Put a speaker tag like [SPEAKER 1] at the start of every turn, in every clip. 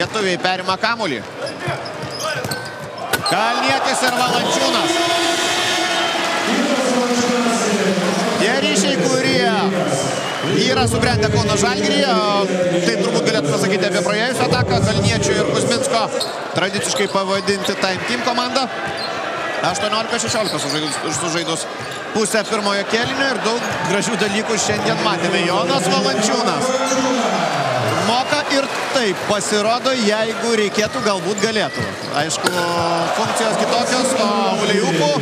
[SPEAKER 1] Lietuviai perima kamuolį. Kalnietis ir Valančiūnas. Tie ryšiai, kurie yra subrendę Kauno Žalgiryje, tai turbūt galėtume sakyti apie praėjusią ataką. Kalniečių ir Kuzminsko tradiciškai pavadinti Time Team komanda. 18-16 sužaidus pusę pirmojo kėlinio ir daug gražių dalykų šiandien matėme. Jonas Valančiūnas moka ir taip pasirodo, jeigu reikėtų, galbūt galėtų. Aišku, funkcijos kitokios, o Uliukų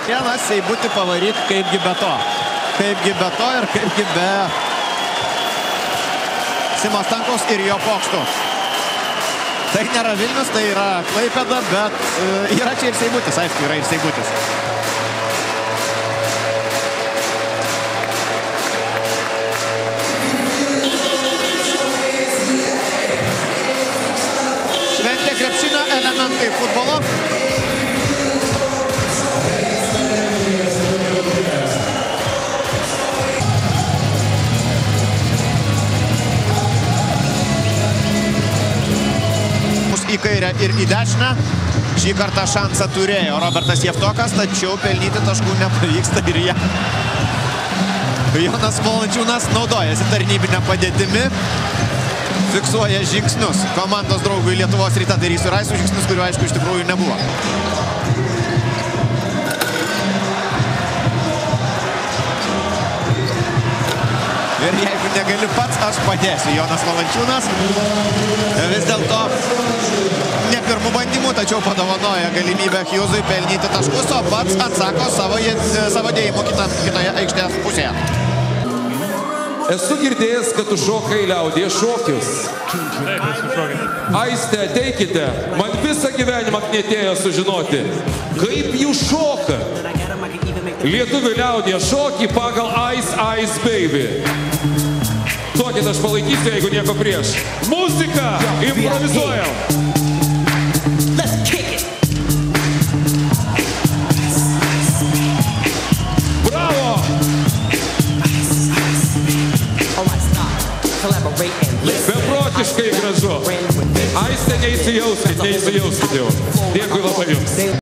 [SPEAKER 1] vienas Seibutį pavaryk, kaipgi be to. Kaipgi be to ir kaipgi be Simo Stankaus ir jo pokštų. Tai nėra Vilnius, tai yra Klaipėda, bet yra čia ir Seibutis, aišku, yra ir Seibutis. Šventė krepšinio elementai futbolo. Į kairę ir į dešinę. Šį kartą šansą turėjo Robertas Jeftokas, tačiau pelnyti taškų nepavyksta ir jam. Jonas Valančiūnas naudojasi tarnybinę padėtimi. Fiksuoja žingsnius. Komandos draugui Lietuvos Rytą Darys Juraisų žingsnius, kuriuo aišku iš tikrųjų nebuvo. Ir jeigu negali pats, aš padėsiu. Jonas Valančiūnas vis dėlto ne pirmų bandymų, tačiau padovanoja galimybę Hjūzui pelnyti taškus, o pats atsako savo dėjimu kitoje aikštės pusėje.
[SPEAKER 2] Esu girdėjęs, kad tu šokai liaudies šokius. Aiste, ateikite, man visą gyvenimą knietėjo sužinoti, kaip jūs šoka. Lietuvių liaudies šokį pagal Ice Ice Baby. Tokit aš palaikysiu, jeigu nieko prieš. Muzika! Improvizuojam! Bravo! Beprotiškai gražu. Aiste, neįsijauskit jau. Dėkui labai jums.